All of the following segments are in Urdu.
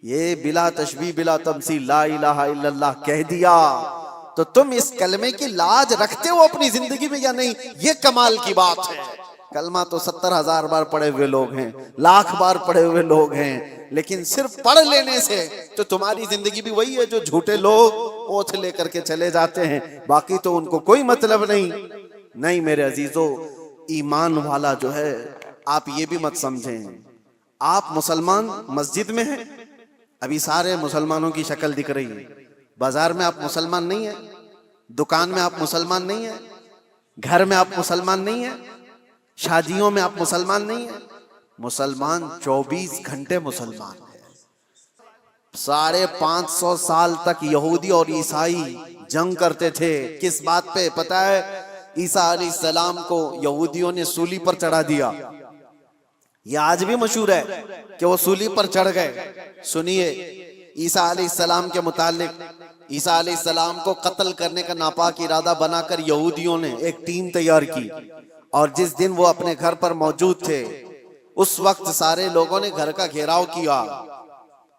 یہ بلا تشبیہ بلا تمثیل لا الہ الا اللہ کہہ دیا تو تم اس کلمے کی لاج رکھتے ہو اپنی زندگی میں یا نہیں؟ یہ کمال کی بات ہے۔ کلمہ تو 70,000 بار پڑھے ہوئے لوگ ہیں، لاکھ بار پڑھے ہوئے لوگ ہیں، لیکن صرف پڑھ لینے سے تو تمہاری زندگی بھی وہی ہے جو جھوٹے لوگ اوتھ لے کر کے چلے جاتے ہیں، باقی تو ان کو کوئی مطلب نہیں میرے عزیزو۔ ایمان والا جو ہے، آپ یہ بھی مت سمجھیں آپ مسلمان مسجد میں ہیں، ابھی سارے مسلمانوں کی شکل دکھ رہی ہے، بازار میں آپ مسلمان نہیں ہیں، دکان میں آپ مسلمان نہیں ہیں، گھر میں آپ مسلمان نہیں ہیں، شادیوں میں آپ مسلمان نہیں ہیں۔ مسلمان 24 گھنٹے مسلمان ہے۔ 550 سال تک یہودی اور عیسائی جنگ کرتے تھے، کس بات پہ پتہ ہے؟ عیسیٰ علیہ السلام کو یہودیوں نے سولی پر چڑھا دیا، یہ آج بھی مشہور ہے کہ وہ سولی پر چڑھ گئے۔ سنیے عیسیٰ علیہ السلام کے متعلق، عیسیٰ علیہ السلام کو قتل کرنے کا ناپاک ارادہ بنا کر یہودیوں نے ایک ٹیم تیار کی، اور جس دن وہ اپنے گھر پر موجود تھے اس وقت سارے لوگوں نے گھر کا گھیراؤ کیا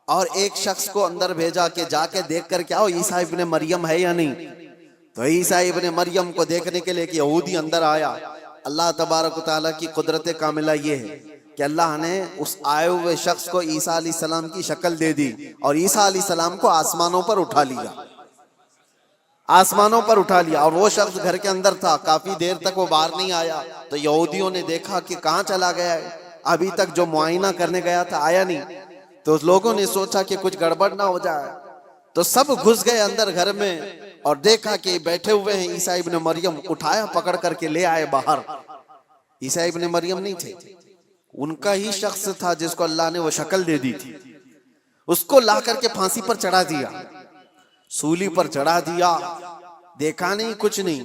اور ایک شخص کو اندر بھیجا کہ جا کے دیکھ کر کیا ہو عیسیٰ ابن مریم ہے یا نہیں۔ تو عیسیٰ ابن مریم کو دیکھنے کے لیے ایک یہودی اندر آیا۔ اللہ تبارک و تعالیٰ کی قدرت کاملہ یہ ہے کہ اللہ نے اس آئے ہوئے شخص کو عیسیٰ علیہ السلام کی شکل دے دی اور عیسیٰ علیہ السلام کو آسمانوں پر اٹھا لیا، آسمانوں پر اٹھا لیا، اور وہ شخص گھر کے اندر تھا، کافی دیر تک وہ باہر نہیں آیا۔ تو یہودیوں نے دیکھا کہ کہاں چلا گیا ہے، ابھی تک جو معائنہ کرنے گیا تھا آیا نہیں۔ تو لوگوں نے سوچا کہ کچھ گڑبڑ نہ ہو جائے، تو سب گھس گئے اندر گھر میں اور دیکھا کہ بیٹھے ہوئے ہیں عیسیٰ ابن مریم، اٹھایا پکڑ کر کے لے آئے باہر۔ عیسیٰ ابن مریم نہیں تھے، ان کا ہی شخص تھا جس کو اللہ نے وہ شکل دے دی تھی، اس کو لا کر کے پھانسی پر چڑھا دیا، سولی پر چڑھا دیا، دیکھا نہیں کچھ نہیں۔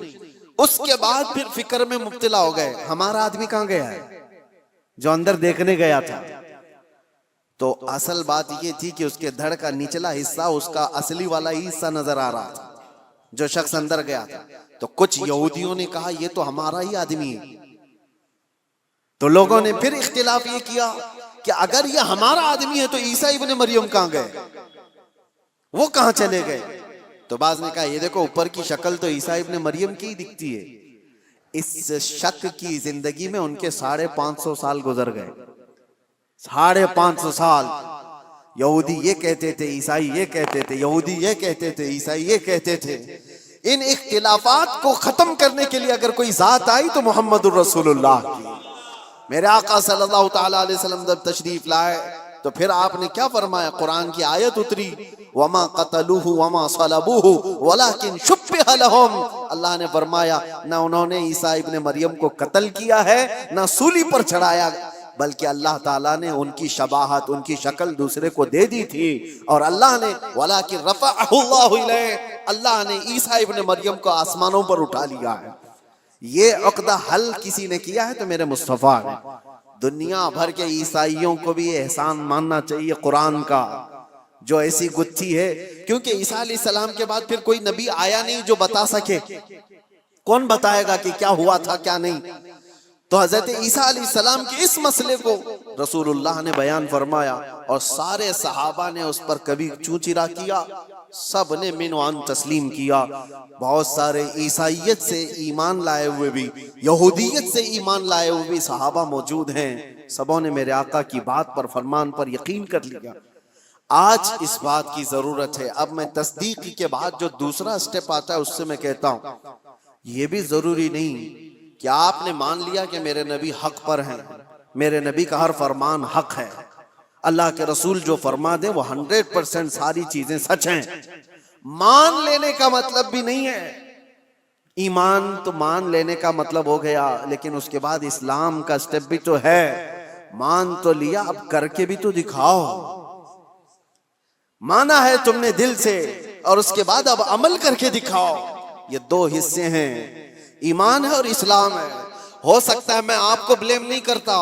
اس کے بعد پھر فکر میں مبتلا ہو گئے، ہمارا آدمی کہاں گیا ہے جو اندر دیکھنے گیا تھا؟ تو اصل بات یہ تھی کہ اس کے دھڑ کا نچلا حصہ اس کا اصلی والا ہی حصہ نظر آ رہا تھا جو شخص اندر گیا تھا۔ تو کچھ یہودیوں نے کہا یہ تو ہمارا ہی آدمی ہے۔ تو لوگوں نے پھر اختلاف یہ کیا کہ اگر یہ ہمارا آدمی ہے تو عیسیٰ ابن مریم کہاں گئے، وہ کہاں چلے گئے؟ تو بعض نے کہا یہ دیکھو اوپر کی شکل تو عیسیٰ ابن مریم کی دکھتی ہے۔ اس شک کی زندگی میں ان کے 550 سال گزر گئے، 550 سال۔ یہودی یہ کہتے تھے، عیسائی یہ کہتے تھے، یہودی یہ کہتے تھے، عیسائی یہ کہتے تھے۔ ان اختلافات کو ختم کرنے کے لیے اگر کوئی ذات آئی تو محمد الرسول اللہ کی۔ میرے آقا صلی اللہ تعالیٰ علیہ وسلم جب تشریف لائے تو پھر آپ نے کیا فرمایا؟ قرآن کی آیت اتری، وَمَا قَتَلُوهُ وَمَا صَلَبُوهُ وَلَكِنْ شُبِّهَ لَهُمْ۔ اللہ نے فرمایا نہ انہوں نے عیسیٰ ابن مریم کو قتل کیا ہے نہ سولی پر چڑھایا، بلکہ اللہ تعالیٰ نے ان کی شباہت، ان کی شکل دوسرے کو دے دی تھی، اور اللہ نے وَلَكِنْ رَفَعَهُ اللَّهُ إِلَيْهِ، اللہ نے عیسیٰ ابن مریم کو آسمانوں پر اٹھا لیا ہے۔ یہ عقدہ حل کسی نے کیا ہے تو میرے مصطفیٰ نے۔ دنیا بھر کے عیسائیوں کو بھی احسان ماننا چاہیے قرآن کا، جو ایسی گتھی ہے، کیونکہ عیسیٰ علیہ السلام کے بعد پھر کوئی نبی آیا نہیں جو بتا سکے۔ کون بتائے گا کہ کیا ہوا تھا کیا نہیں؟ تو حضرت عیسیٰ علیہ السلام کے اس مسئلے کو رسول اللہ نے بیان فرمایا، اور سارے صحابہ نے اس پر کبھی چوں چرا کیا، سب نے من وان تسلیم کیا۔ بہت سارے عیسائیت سے ایمان لائے ہوئے بھی، یہودیت سے ایمان لائے ہوئے بھی صحابہ موجود ہیں، سبوں نے میرے آقا کی بات پر، فرمان پر یقین کر لیا۔ آج اس بات کی ضرورت ہے۔ اب میں تصدیق کے بعد جو دوسرا سٹیپ آتا ہے اس سے میں کہتا ہوں، یہ بھی ضروری نہیں کہ آپ نے مان لیا کہ میرے نبی حق پر ہیں، میرے نبی کا ہر فرمان حق ہے، اللہ کے رسول جو فرما دیں وہ 100% ساری چیزیں سچ ہیں۔ مان لینے کا مطلب بھی نہیں ہے، ایمان تو مان لینے کا مطلب ہو گیا، لیکن اس کے بعد اسلام کا سٹیپ بھی تو ہے۔ مان تو لیا، اب کر کے بھی تو دکھاؤ۔ مانا ہے تم نے دل سے، اور اس کے بعد اب عمل کر کے دکھاؤ۔ یہ دو حصے ہیں، ایمان ہے اور اسلام ہے۔ ہو سکتا ہے میں آپ کو بلیم نہیں کرتا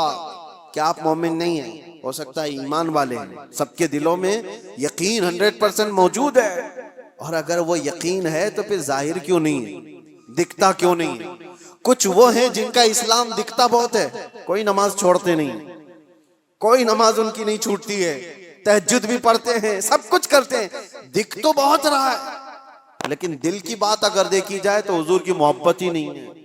کہ آپ مومن نہیں ہیں، ہو سکتا ہے ایمان والے ہیں، سب کے دلوں میں یقین 100% موجود ہے، اور اگر وہ یقین ہے تو پھر ظاہر کیوں نہیں ہے، دکھتا کیوں نہیں ہے؟ کچھ وہ ہیں جن کا اسلام دکھتا بہت ہے، کوئی نماز چھوڑتے نہیں، کوئی نماز ان کی نہیں چھوٹتی ہے، تہجد بھی پڑھتے ہیں، سب کچھ کرتے ہیں، دکھ تو بہت رہا ہے، لیکن دل کی بات اگر دیکھی جائے تو حضور کی محبت ہی نہیں ہے.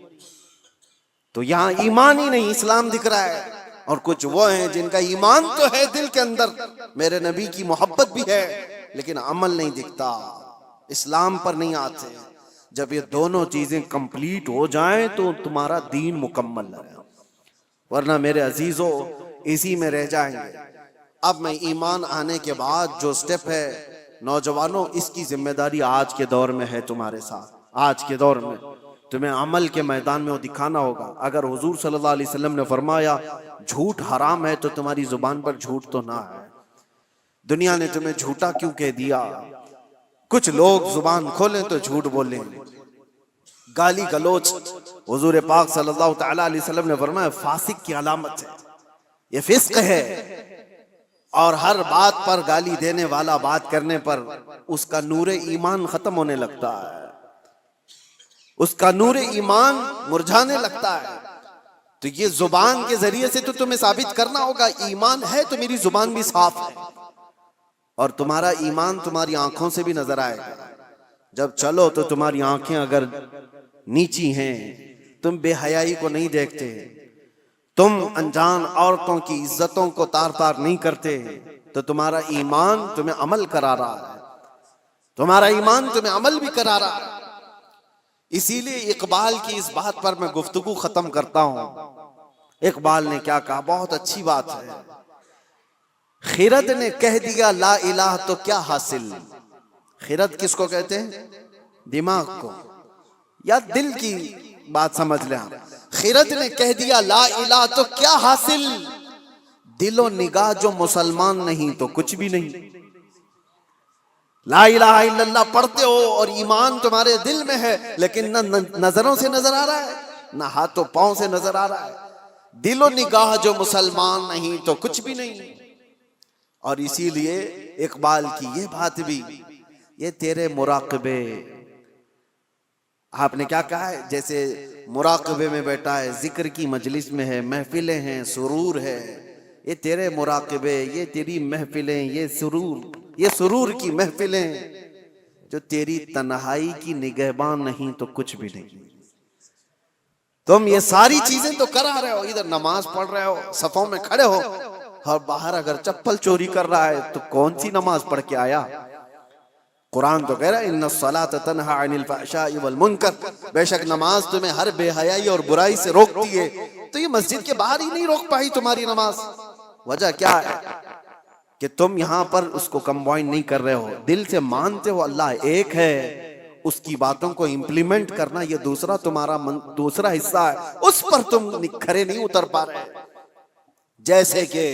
تو یہاں ایمان ہی نہیں، اسلام دکھ رہا ہے. اور کچھ وہ ہیں جن کا ایمان تو ہے دل کے اندر، میرے نبی کی محبت بھی ہے، لیکن عمل نہیں دکھتا، اسلام پر نہیں آتے. جب یہ دونوں چیزیں کمپلیٹ ہو جائیں تو تمہارا دین مکمل ہے، ورنہ میرے عزیزو اسی میں رہ جائیں گے. اب میں ایمان آنے کے بعد جو سٹیپ ہے، نوجوانوں اس کی ذمہ داری آج کے دور میں ہے تمہارے ساتھ. آج کے دور میں تمہیں عمل کے میدان میں وہ دکھانا ہوگا. اگر حضور صلی اللہ علیہ وسلم نے فرمایا جھوٹ حرام ہے تو تمہاری زبان پر جھوٹ تو نہ ہے. دنیا نے تمہیں جھوٹا کیوں کہہ دیا؟ کچھ لوگ زبان کھولیں تو جھوٹ بولیں، گالی گلوچ. حضور پاک صلی اللہ تعالی علیہ وسلم نے فرمایا فاسق کی علامت ہے، یہ فسق ہے. اور ہر بات پر گالی دینے والا بات کرنے پر اس کا نور ایمان ختم ہونے لگتا ہے، اس کا نور ایمان مرجھانے لگتا ہے. تو یہ زبان کے ذریعے سے تو تمہیں ثابت کرنا ہوگا ایمان ہے تو میری زبان بھی صاف ہے. اور تمہارا ایمان تمہاری آنکھوں سے بھی نظر آئے گا. جب چلو تو تمہاری آنکھیں اگر نیچی ہیں، تم بے حیائی کو نہیں دیکھتے، تم انجان عورتوں کی عزتوں کو تار تار نہیں کرتے، تو تمہارا ایمان تمہیں عمل کرا رہا ہے، تمہارا ایمان تمہیں عمل بھی کرا رہا ہے. اسی لیے اقبال کی اس بات پر میں گفتگو ختم کرتا ہوں. اقبال نے کیا کہا، بہت اچھی بات ہے. خرد نے کہہ دیا لا الہ تو کیا حاصل. خرد کس کو کہتے ہیں؟ دماغ کو، یا دل کی بات سمجھ لیں. خرد نے کہہ دیا لا الہ تو کیا حاصل، دل و نگاہ جو مسلمان نہیں تو کچھ بھی نہیں. لا الہ الا اللہ پڑھتے ہو اور ایمان تمہارے دل میں ہے، لیکن نہ نظروں سے نظر آ رہا ہے، نہ ہاتھوں پاؤں سے نظر آ رہا ہے. دل و نگاہ جو مسلمان نہیں تو کچھ بھی نہیں. اور اسی لیے اقبال کی یہ بات بھی، یہ تیرے مراقبے، آپ نے کیا کہا ہے، جیسے مراقبے میں بیٹھا ہے، ذکر کی مجلس میں ہے، محفلیں ہیں، سرور ہے. یہ تیرے مراقبے، یہ تیری محفلیں، یہ سرور کی محفلیں، جو تیری تنہائی کی نگہبان نہیں تو کچھ بھی نہیں. تم یہ ساری چیزیں تو کرا رہے ہو، ادھر نماز پڑھ رہے ہو، صفوں میں کھڑے ہو، اور باہر اگر چپل چوری کر رہا ہے تو کون سی نماز پڑھ کے آیا؟ قرآن تو کہہ رہا ہے ان الصلاۃ تنہی عن الفحشاء والمنکر، بے شک نماز تمہیں ہر بے حیائی اور برائی سے روکتی ہے. تو یہ مسجد کے باہر ہی نہیں روک پائی تمہاری نماز. وجہ کیا ہے کہ تم یہاں پر اس کو کمبائن نہیں کر رہے ہو. دل سے مانتے ہو اللہ ایک ہے، اس کی باتوں کو امپلیمنٹ کرنا یہ دوسرا تمہارا دوسرا حصہ ہے، اس پر تم کھرے نہیں اتر پا رہے. جیسے کہ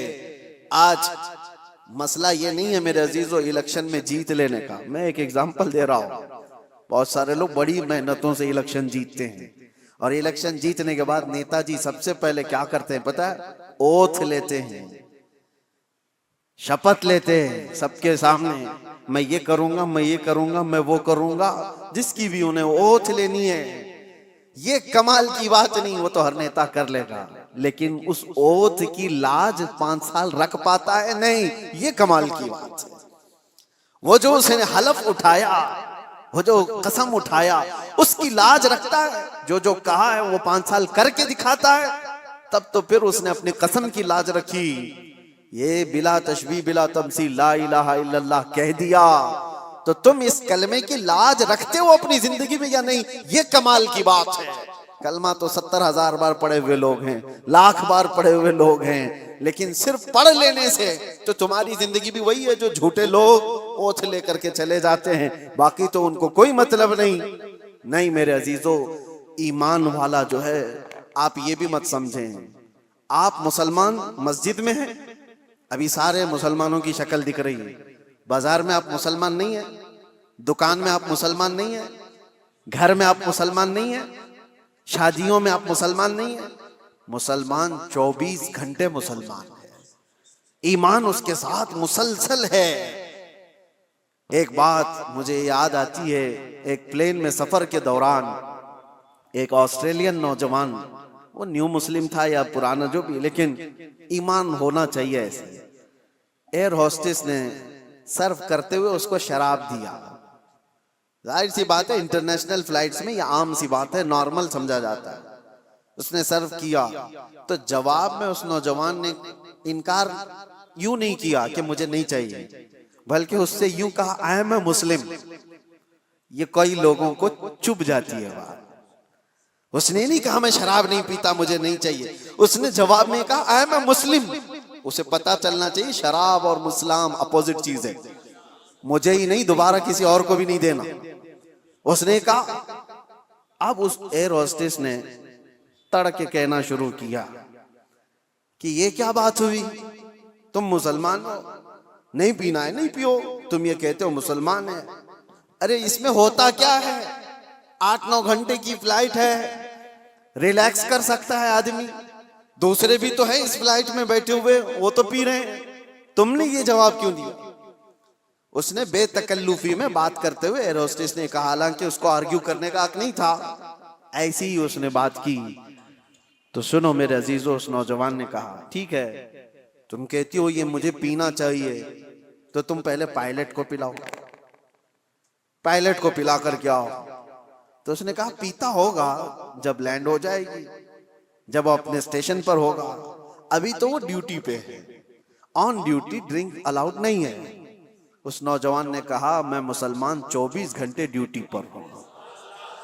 آج مسئلہ یہ نہیں ہے میرے عزیزو الیکشن میں جیت لینے کا. میں ایک ایگزامپل دے رہا ہوں. بہت سارے لوگ بڑی محنتوں سے الیکشن جیتتے ہیں، اور الیکشن جیتنے کے بعد نیتا جی سب سے پہلے کیا کرتے ہیں پتہ ہے؟ اوتھ لیتے ہیں، شپت لیتے ہیں سب کے سامنے، میں یہ کروں گا، میں یہ کروں گا، میں وہ کروں گا. جس کی بھی انہیں اوتھ لینی ہے، یہ کمال کی بات نہیں، وہ تو ہر نیتا کر لے گا، لیکن اس اوتھ کی لاج 5 سال رکھ پاتا ہے؟ نہیں، یہ کمال کی بات ہے. وہ جو اس نے حلف اٹھایا، وہ جو قسم اٹھایا، اس کی لاج رکھتا ہے. جو کہا ہے وہ 5 سال کر کے دکھاتا ہے، تب تو پھر اس نے اپنی قسم کی لاج رکھی. یہ بلا تشبیہ بلا تمثیل لا الہ الا اللہ کہہ دیا. تو تم اس کلمے کی لاج رکھتے ہو اپنی زندگی میں یا نہیں؟ یہ کمال کی بات ہے. کلمہ تو 70,000 بار پڑھے ہوئے لوگ ہیں، لاکھ بار پڑھے ہوئے لوگ ہیں، لیکن صرف پڑھ لینے سے تو تمہاری زندگی بھی وہی ہے جو جھوٹے لوگ اوتھ لے کر کے چلے جاتے ہیں، باقی تو ان کو کوئی مطلب نہیں. نہیں میرے عزیزو، ایمان والا جو ہے، آپ یہ بھی مت سمجھیں آپ مسلمان مسجد میں ہیں، ابھی سارے مسلمانوں کی شکل دکھ رہی ہے. بازار میں آپ مسلمان نہیں ہیں، دکان میں آپ مسلمان نہیں ہیں، گھر میں آپ مسلمان نہیں ہیں، شادیوں میں آپ مسلمان نہیں ہیں. مسلمان 24 گھنٹے مسلمان ہے، ایمان اس کے ساتھ مسلسل ہے. ایک بات مجھے یاد آتی ہے، ایک پلین میں سفر کے دوران ایک آسٹریلین نوجوان، وہ نیو مسلم تھا یا پرانا جو بھی، لیکن ایمان ہونا چاہیے ایسے. ایئر ہوسٹس نے سرو کرتے ہوئے اس کو شراب دیا. ظاہر سی بات ہے انٹرنیشنل فلائٹس میں یہ عام سی بات ہے, نارمل سمجھا جاتا ہے. اس نے سرو کیا تو جواب میں اس نوجوان نے انکار یوں نہیں کیا کہ مجھے نہیں چاہیے, بلکہ اس سے یوں کہا آئی ایم اے مسلم. یہ کئی لوگوں کو چبھ جاتی ہے بات. اس نے نہیں کہا میں شراب نہیں پیتا مجھے نہیں چاہیے, اس نے جواب میں کہا آئی ایم اے مسلم. اسے پتا چلنا چاہیے شراب اور مسلم اپوزٹ چیز ہے, مجھے ہی نہیں دوبارہ کسی اور کو بھی نہیں دینا. اس نے کہا. اب اس ایئر ہوسٹس نے تڑ کے کہنا شروع کیا کہ یہ کیا بات ہوئی, تم مسلمان ہو, نہیں پینا ہے نہیں پیو, تم یہ کہتے ہو مسلمان ہے. ارے اس میں ہوتا کیا ہے, 8-9 گھنٹے کی فلائٹ ہے, ریلیکس کر سکتا ہے آدمی, دوسرے بھی تو ہیں اس فلائٹ میں بیٹھے ہوئے وہ تو پی رہے ہیں, تم نے یہ جواب کیوں دیا. اس نے بے تکلفی میں بات کرتے ہوئے ایئر ہوسٹس نے کہا, حالانکہ اس کو آرگیو کرنے کا حق نہیں تھا, ایسی ہی اس نے بات کی. تو سنو میرے عزیزو, اس نوجوان نے کہا ٹھیک ہے تم کہتی ہو یہ مجھے پینا چاہیے تو تم پہلے پائلٹ کو پلاؤ, پائلٹ کو پلا کر کے آؤ. تو اس نے کہا پیتا ہوگا جب لینڈ ہو جائے گی, جب وہ اپنے اسٹیشن پر ہوگا, ابھی تو وہ ڈیوٹی پہ ہے, آن ڈیوٹی ڈرنک الاؤڈ نہیں ہے. اس نوجوان نے کہا میں مسلمان 24 گھنٹے ڈیوٹی پر ہوں.